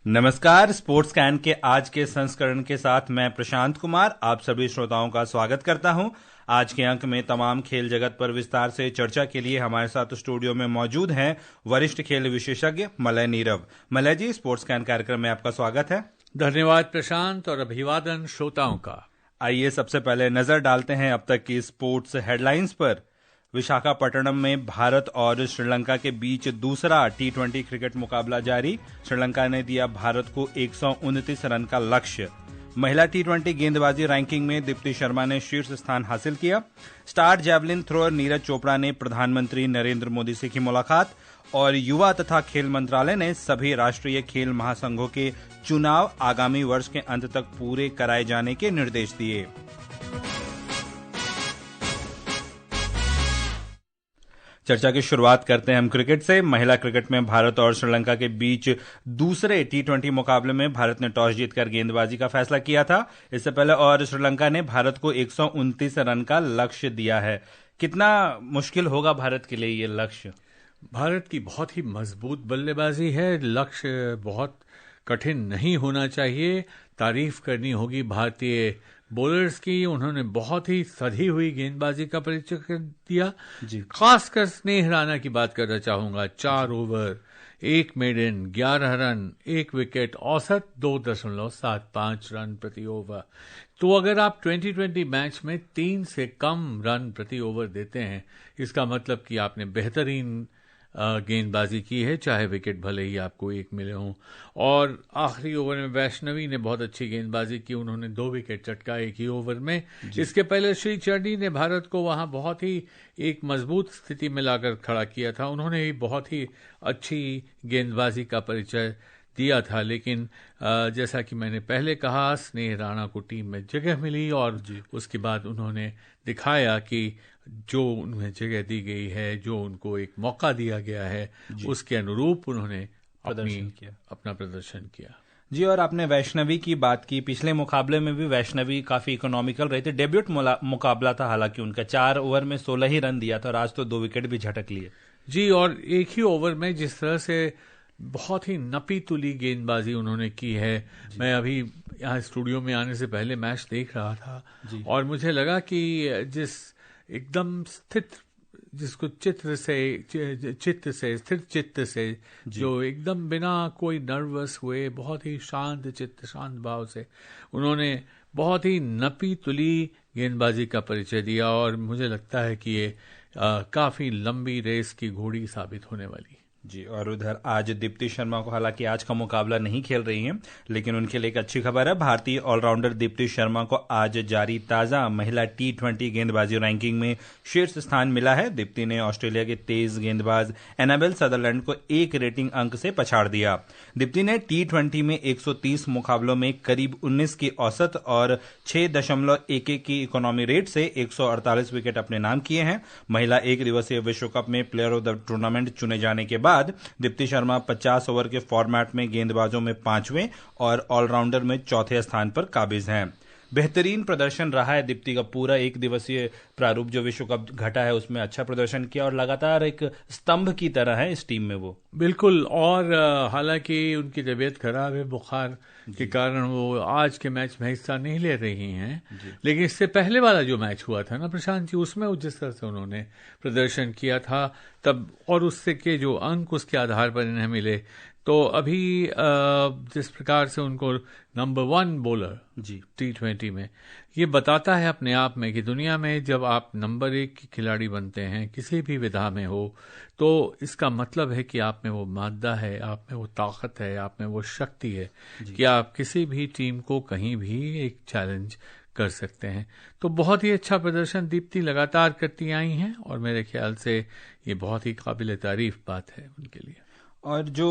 नमस्कार। Sports can के आज के संस्करण के साथ मैं प्रशांत कुमार आप सभी श्रोताओं का स्वागत करता हूं। आज के अंक में तमाम खेल जगत पर विस्तार से चर्चा के लिए हमारे साथ स्टूडियो में मौजूद हैं वरिष्ठ खेल विशेषज्ञ मलय नीरव। मलय जी, स्पोर्ट्स कैन कार्यक्रम में आपका स्वागत है। धन्यवाद प्रशांत और अभिवादन श्रोताओं का। आइए सबसे पहले नजर डालते हैं अब तक की स्पोर्ट्स हेडलाइंस पर। विशाखापट्टनम में भारत और श्रीलंका के बीच दूसरा टी20 क्रिकेट मुकाबला जारी। श्रीलंका ने दिया भारत को 129 रन का लक्ष्य। महिला टी20 गेंदबाजी रैंकिंग में दीप्ति शर्मा ने शीर्ष स्थान हासिल किया। Star javelin thrower Neeraj Chopra ने प्रधानमंत्री नरेंद्र मोदी से की मुलाकात। और युवा तथा खेल मंत्रालय ने सभी राष्ट्रीय खेल महासंघों के चुनाव आगामी वर्ष के अंत तक पूरे कराए जाने के निर्देश दिए। चर्चा की शुरुआत करते हैं हम क्रिकेट से। महिला क्रिकेट में भारत और श्रीलंका के बीच दूसरे टी20 मुकाबले में भारत ने टॉस जीतकर गेंदबाजी का फैसला किया था। इससे पहले और श्रीलंका ने भारत को 129 रन का लक्ष्य दिया है। कितना मुश्किल होगा भारत के लिए ये लक्ष्य? भारत की बहुत ही मजबूत बल्लेबाजी है, लक्ष्य बहुत कठिन नहीं होना चाहिए। तारीफ करनी होगी भारतीय बॉलर्स की, उन्होंने बहुत ही सधी हुई गेंदबाजी का परिचय दिया जी। खासकर स्नेह राणा की बात करना चाहूंगा। 4 ओवर 1 मेडन 11 रन 1 विकेट, औसत 2.75 रन प्रति ओवर। तो अगर आप 2020 मैच में 3 से कम रन प्रति ओवर देते हैं, इसका मतलब कि आपने बेहतरीन गेंदबाजी की है, चाहे विकेट भले ही आपको 1 मिले हों। और आखिरी ओवर में वैष्णवी ने बहुत अच्छी गेंदबाजी की, उन्होंने 2 विकेट चटका एक ही ओवर में। इसके पहले श्री चर्नी ने भारत को वहां बहुत ही एक मजबूत स्थिति में लाकर खड़ा किया था, उन्होंने भी बहुत ही अच्छी गेंदबाजी का परिचय दिया था। लेकिन जैसा कि मैंने पहले कहा, स्नेह राणा को टीम में जगह मिली और उसके बाद उन्होंने दिखाया कि जो उन्हें जगह दी गई है, जो उनको एक मौका दिया गया है, उसके अनुरूप उन्होंने अपना प्रदर्शन किया जी। और आपने वैष्णवी की बात की, पिछले मुकाबले में भी वैष्णवी काफी इकोनॉमिकल रही थी। डेब्यूट मुकाबला था, हालांकि उनका 4 ओवर में 16 ही रन दिया था और आज तो 2 विकेट भी झटक लिए जी। और एक ही ओवर में जिस तरह से बहुत ही नपी तुली गेंदबाजी उन्होंने की है। मैं अभी यहाँ स्टूडियो में आने से पहले मैच देख रहा था और मुझे लगा कि जिस एकदम स्थित, जिसको स्थिर चित्त से जो एकदम बिना कोई नर्वस हुए, बहुत ही शांत चित्त शांत भाव से उन्होंने बहुत ही नपी तुली गेंदबाजी का परिचय दिया। और मुझे लगता है कि ये काफी लंबी रेस की घोड़ी साबित होने वाली जी। और उधर आज दीप्ति शर्मा को, हालांकि आज का मुकाबला नहीं खेल रही हैं, लेकिन उनके लिए एक अच्छी खबर है। भारतीय ऑलराउंडर दीप्ति शर्मा को आज जारी ताजा महिला टी20 गेंदबाजी रैंकिंग में शीर्ष स्थान मिला है। दीप्ति ने ऑस्ट्रेलिया के तेज गेंदबाज एनाबेल सदरलैंड को 1 रेटिंग अंक से पछाड़ दिया। दीप्ति ने टी20 में 130 मुकाबलों में करीब 19 की औसत और 6.11 की इकोनॉमी रेट से 148 विकेट अपने नाम किए हैं। महिला एक दिवसीय विश्व कप में प्लेयर ऑफ द टूर्नामेंट चुने जाने के बाद दीप्ति शर्मा 50 ओवर के फॉर्मेट में गेंदबाजों में 5वें और ऑलराउंडर में 4थे स्थान पर काबिज हैं। बेहतरीन प्रदर्शन रहा है दीप्ति का। पूरा एक दिवसीय प्रारूप जो विश्व कप घटा है उसमें अच्छा प्रदर्शन किया और लगातार एक स्तंभ की तरह है इस टीम में वो। बिल्कुल। और हालांकि उनकी तबीयत खराब है, बुखार के कारण वो आज के मैच में हिस्सा नहीं ले रही हैं, लेकिन इससे पहले वाला जो मैच हुआ था ना प्रशांत जी, उसमें जिस तरह से उन्होंने प्रदर्शन किया था तब, और उससे के जो अंक उसके आधार पर इन्हें मिले, तो अभी जिस प्रकार से उनको नंबर 1 बॉलर टी20 में, ये बताता है अपने आप में कि दुनिया में जब आप नंबर 1 के खिलाड़ी बनते हैं, किसी भी विधा में हो, तो इसका मतलब है कि आप में वो मादा है, आप में वो ताकत है, आप में वो शक्ति है कि आप किसी भी टीम को कहीं भी एक चैलेंज कर सकते हैं। तो बहुत ही अच्छा प्रदर्शन दीप्ति लगातार करती आई हैं और मेरे ख्याल से ये बहुत ही काबिल तारीफ बात है उनके लिए। और जो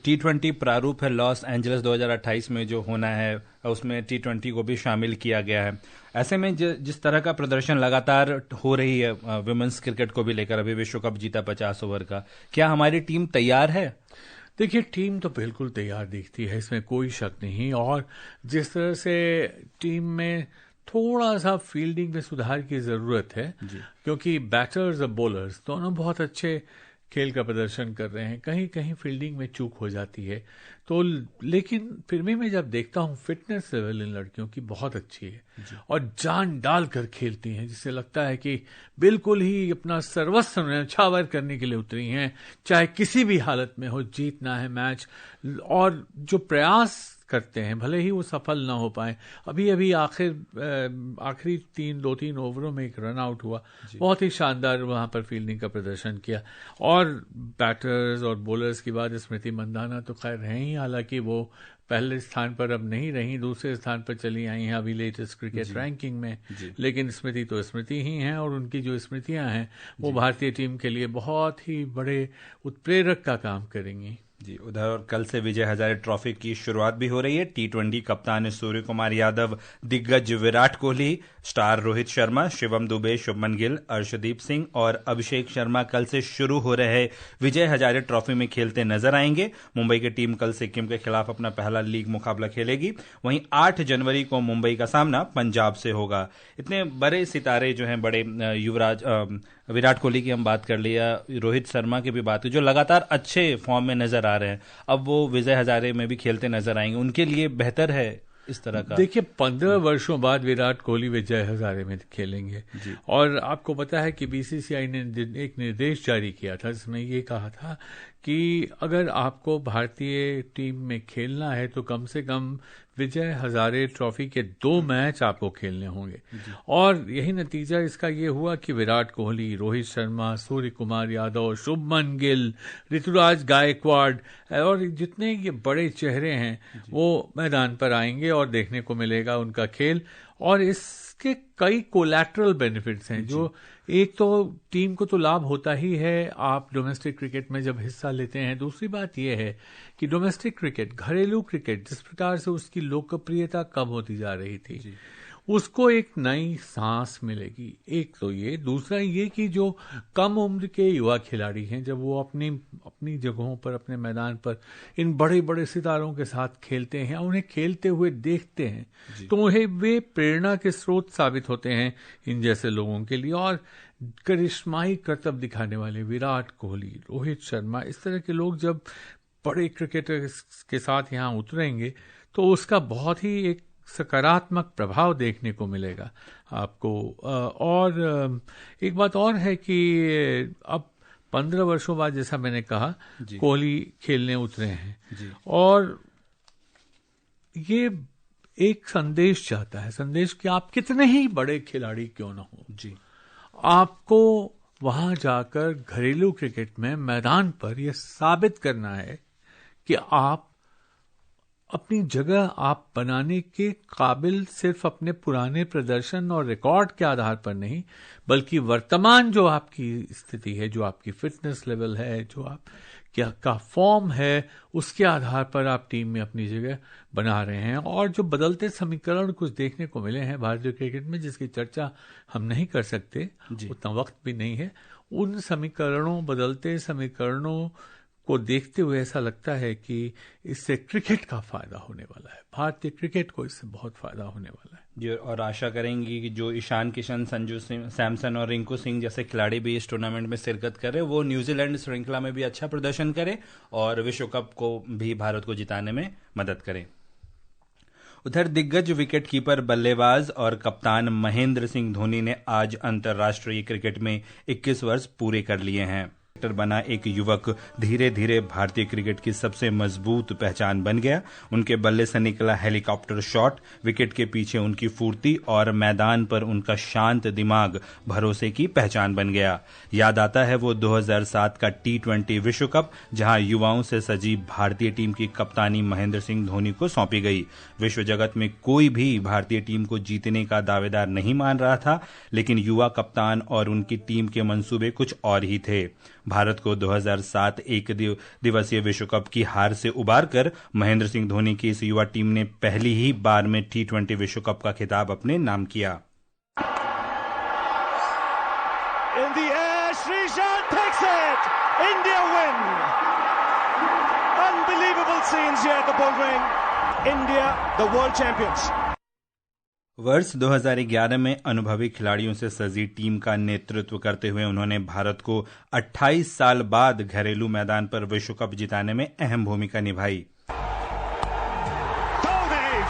टी20 प्रारूप है लॉस एंजलिस 2028 में जो होना है, उसमें टी20 को भी शामिल किया गया है। ऐसे में जिस तरह का प्रदर्शन लगातार हो रही है विमेंस क्रिकेट को भी लेकर, अभी विश्व कप जीता 50 ओवर का, क्या हमारी टीम तैयार है? देखिए, टीम तो बिल्कुल तैयार दिखती है, इसमें कोई शक नहीं। और जिस तरह से टीम में थोड़ा सा फील्डिंग में सुधार की जरूरत है, क्योंकि बैटर्स और बॉलर्स दोनों बहुत अच्छे खेल का प्रदर्शन कर रहे हैं, कहीं कहीं फील्डिंग में चूक हो जाती है तो, लेकिन फिर भी मैं जब देखता हूँ फिटनेस लेवल इन लड़कियों की बहुत अच्छी है और जान डाल कर खेलती हैं, जिससे लगता है कि बिल्कुल ही अपना सर्वस्व न्यौछावर करने के लिए उतरी हैं, चाहे किसी भी हालत में हो, जीतना है मैच। और जो प्रयास करते हैं भले ही वो सफल ना हो पाए, अभी अभी आखिरी 2-3 ओवरों में एक रन आउट हुआ, बहुत ही शानदार वहां पर फील्डिंग का प्रदर्शन किया। और बैटर्स और बॉलर्स की बात, स्मृति मंदाना तो खैर हैं ही, हालांकि वो पहले स्थान पर अब नहीं रही, दूसरे स्थान पर चली आई हैं अभी लेटेस्ट क्रिकेट रैंकिंग में, लेकिन स्मृति तो स्मृति ही हैं और उनकी जो स्मृतियां हैं वो भारतीय टीम के लिए बहुत ही बड़े उत्प्रेरक का काम करेंगी। जी, उधर और कल से विजय हजारे ट्रॉफी की शुरुआत भी हो रही है। T20 कप्तान सूर्य कुमार यादव, दिग्गज विराट कोहली, स्टार रोहित शर्मा, शिवम दुबे, शुभमन गिल, अर्शदीप सिंह और अभिषेक शर्मा कल से शुरू हो रहे विजय हजारे ट्रॉफी में खेलते नजर आएंगे। मुंबई की टीम कल सिक्किम के खिलाफ अपना पहला लीग मुकाबला खेलेगी। वहीं 8 जनवरी को मुंबई का सामना पंजाब से होगा। इतने बड़े सितारे जो हैं, बड़े युवराज, विराट कोहली की हम बात कर लिया, रोहित शर्मा की भी बात की, जो लगातार अच्छे फॉर्म में नजर आ रहे हैं, अब वो विजय हजारे में भी खेलते नजर आएंगे। उनके लिए बेहतर है इस तरह का। देखिए 15 वर्षों बाद विराट कोहली विजय हजारे में खेलेंगे और आपको पता है कि बीसीसीआई ने एक निर्देश जारी किया था जिसमें ये कहा था कि अगर आपको भारतीय टीम में खेलना है तो कम से कम विजय हजारे ट्रॉफी के 2 मैच आपको खेलने होंगे। और यही नतीजा इसका ये हुआ कि विराट कोहली, रोहित शर्मा, सूर्य कुमार यादव, शुभमन गिल, ऋतुराज गायकवाड़ और जितने ये बड़े चेहरे हैं वो मैदान पर आएंगे और देखने को मिलेगा उनका खेल। और इसके कई कोलैटरल बेनिफिट्स हैं, जो एक तो टीम को तो लाभ होता ही है आप डोमेस्टिक क्रिकेट में जब हिस्सा लेते हैं। दूसरी बात यह है कि डोमेस्टिक क्रिकेट, घरेलू क्रिकेट, जिस प्रकार से उसकी लोकप्रियता कम होती जा रही थी, उसको एक नई सांस मिलेगी। एक तो ये, दूसरा ये कि जो कम उम्र के युवा खिलाड़ी हैं, जब वो अपनी जगहों पर, अपने मैदान पर इन बड़े बड़े सितारों के साथ खेलते हैं, उन्हें खेलते हुए देखते हैं, तो उन्हें वे प्रेरणा के स्रोत साबित होते हैं इन जैसे लोगों के लिए। और करिश्माई करतब दिखाने वाले विराट कोहली, रोहित शर्मा, इस तरह के लोग जब बड़े क्रिकेटर्स के साथ यहाँ उतरेंगे तो उसका बहुत ही एक सकारात्मक प्रभाव देखने को मिलेगा आपको। और एक बात और है कि अब 15 वर्षों बाद, जैसा मैंने कहा, कोहली खेलने उतरे हैं और ये एक संदेश चाहता है, संदेश कि आप कितने ही बड़े खिलाड़ी क्यों ना हो, आपको वहां जाकर घरेलू क्रिकेट में मैदान पर यह साबित करना है कि आप अपनी जगह आप बनाने के काबिल सिर्फ अपने पुराने प्रदर्शन और रिकॉर्ड के आधार पर नहीं, बल्कि वर्तमान जो आपकी स्थिति है, जो आपकी फिटनेस लेवल है, जो आप क्या का फॉर्म है, उसके आधार पर आप टीम में अपनी जगह बना रहे हैं। और जो बदलते समीकरण कुछ देखने को मिले हैं भारतीय क्रिकेट में, जिसकी चर्चा हम नहीं कर सकते, उतना वक्त भी नहीं है, उन समीकरणों, बदलते समीकरणों को देखते हुए ऐसा लगता है कि इससे क्रिकेट का फायदा होने वाला है, भारतीय क्रिकेट को इससे बहुत फायदा होने वाला है जी। और आशा करेंगी कि जो ईशान किशन, संजू सैमसन और रिंकू सिंह जैसे खिलाड़ी भी इस टूर्नामेंट में शिरकत करें, वो न्यूजीलैंड श्रृंखला में भी अच्छा प्रदर्शन करें और विश्व कप को भी भारत को जिताने में मदद करें। उधर दिग्गज विकेटकीपर, बल्लेबाज और कप्तान महेंद्र सिंह धोनी ने आज अंतर्राष्ट्रीय क्रिकेट में 21 वर्ष पूरे कर लिए हैं। बना एक युवक धीरे धीरे भारतीय क्रिकेट की सबसे मजबूत पहचान बन गया। उनके बल्ले से निकला हेलीकॉप्टर शॉट, विकेट के पीछे उनकी फुर्ती और मैदान पर उनका शांत दिमाग भरोसे की पहचान बन गया। याद आता है वो 2007 का T20 विश्व कप, जहां युवाओं से सजी भारतीय टीम की कप्तानी महेंद्र सिंह धोनी को सौंपी गई। विश्व जगत में कोई भी भारतीय टीम को जीतने का दावेदार नहीं मान रहा था, लेकिन युवा कप्तान और उनकी टीम के मंसूबे कुछ और ही थे। भारत को 2007 एक दिवसीय विश्व कप की हार से उबारकर महेंद्र सिंह धोनी की इस युवा टीम ने पहली ही बार में T20 विश्व कप का खिताब अपने नाम किया। In the air, Sreesanth takes it. India win. Unbelievable scenes here at the Bull Ring. India, the world champions. वर्ष 2011 में अनुभवी खिलाड़ियों से सजी टीम का नेतृत्व करते हुए उन्होंने भारत को 28 साल बाद घरेलू मैदान पर विश्व कप जिताने में अहम भूमिका निभाई।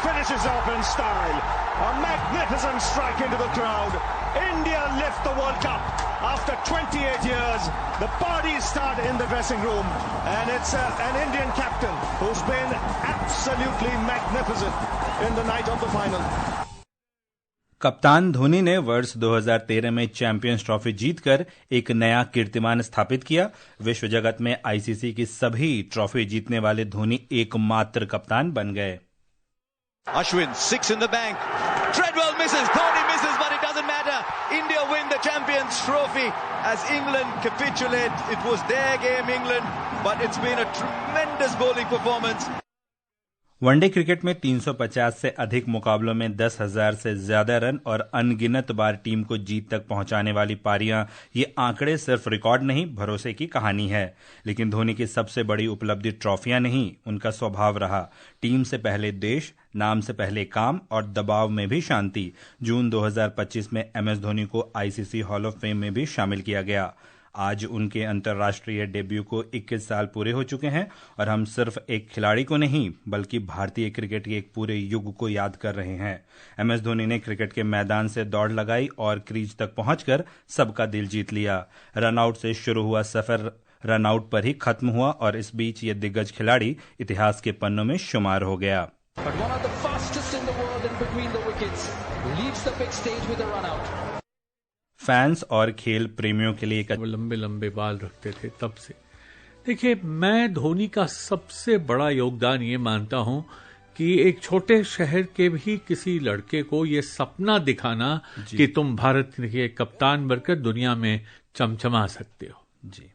Finishes off in style. A magnificent strike into the crowd. India lift the World Cup after 28 years. The parties start in the dressing room, and it's an Indian captain who's been absolutely magnificent in the night of the final. कप्तान धोनी ने वर्ष 2013 में champions trophy जीतकर एक नया कीर्तिमान स्थापित किया। विश्व जगत में आईसीसी की सभी ट्रॉफी जीतने वाले धोनी एकमात्र कप्तान बन गए। Ashwin, 6 in the bank. Treadwell misses. Dhoni misses, but it doesn't matter. India win the Champions Trophy as England capitulate. It was their game, England, but it's been a tremendous bowling performance. One day cricket में 350 से अधिक मुकाबलों में 10,000 से ज्यादा run और अनगिनत बार team को जीत तक पहुंचाने वाली पारियां, ये आंकड़े सिर्फ रिकॉर्ड नहीं, भरोसे की कहानी है। लेकिन धोनी की सबसे बड़ी उपलब्धि ट्रॉफियां नहीं, उनका स्वभाव रहा। टीम से पहले देश, नाम से पहले काम और दबाव में भी शांति। जून 2025 में एमएस धोनी को आईसीसी हॉल ऑफ फेम में भी शामिल किया गया। आज उनके अंतर्राष्ट्रीय डेब्यू को 21 साल पूरे हो चुके हैं और हम सिर्फ एक खिलाड़ी को नहीं बल्कि भारतीय क्रिकेट के एक पूरे युग को याद कर रहे हैं। एमएस धोनी ने क्रिकेट के मैदान से दौड़ लगाई और क्रीज तक पहुंचकर सबका दिल जीत लिया। रनआउट से शुरू हुआ सफर रनआउट पर ही खत्म हुआ और इस बीच ये दिग्गज खिलाड़ी इतिहास के पन्नों में शुमार हो गया। फैंस और खेल प्रेमियों के लिए लंबे लंबे बाल रखते थे तब से। देखिए, मैं धोनी का सबसे बड़ा योगदान ये मानता हूं कि एक छोटे शहर के भी किसी लड़के को ये सपना दिखाना कि तुम भारत के कप्तान बनकर दुनिया में चमचमा सकते हो। जी।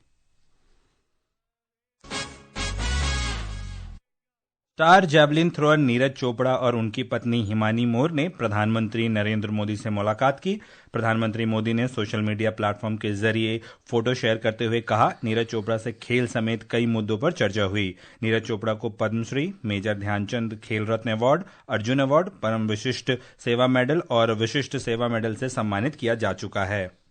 Star javelin thrower Neeraj Chopra और उनकी पत्नी हिमानी मोर ने प्रधानमंत्री नरेंद्र मोदी से मुलाकात की। प्रधानमंत्री मोदी ने सोशल मीडिया प्लेटफॉर्म के जरिए फोटो शेयर करते हुए कहा, नीरज चोपड़ा से खेल समेत कई मुद्दों पर चर्चा हुई। नीरज चोपड़ा को पद्मश्री, मेजर ध्यानचंद खेल रत्न अवार्ड, अर्जुन अवार्ड, परम विशिष्ट सेवा मेडल और विशिष्ट सेवा मेडल से सम्मानित किया जा चुका है।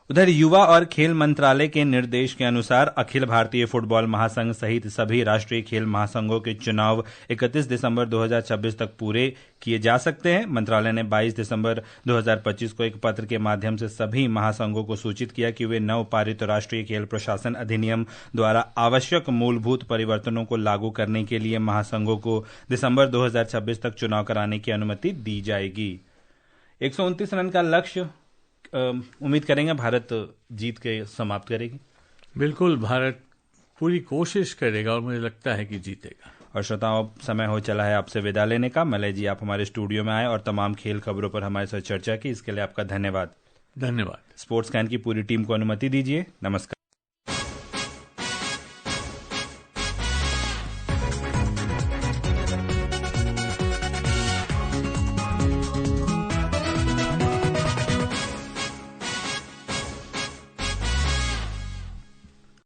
उधर युवा और खेल मंत्रालय के निर्देश के अनुसार अखिल भारतीय फुटबॉल महासंघ सहित सभी राष्ट्रीय खेल महासंघों के चुनाव 31 दिसंबर 2026 तक पूरे किए जा सकते हैं। मंत्रालय ने 22 दिसंबर 2025 को एक पत्र के माध्यम से सभी महासंघों को सूचित किया कि वे नव पारित राष्ट्रीय खेल प्रशासन अधिनियम द्वारा आवश्यक मूलभूत परिवर्तनों को लागू करने के लिए महासंघों को दिसंबर 2026 तक चुनाव कराने की अनुमति दी जाएगी। 129 रन का लक्ष्य उम्मीद करेंगे भारत जीत के समाप्त करेगी। बिल्कुल, भारत पूरी कोशिश करेगा और मुझे लगता है कि जीतेगा। और श्रोताओं, समय हो चला है आपसे विदा लेने का। मलय जी, आप हमारे स्टूडियो में आए और तमाम खेल खबरों पर हमारे साथ चर्चा की, इसके लिए आपका धन्यवाद। धन्यवाद। स्पोर्ट्स कैन की पूरी टीम को अनुमति दीजिए। नमस्कार।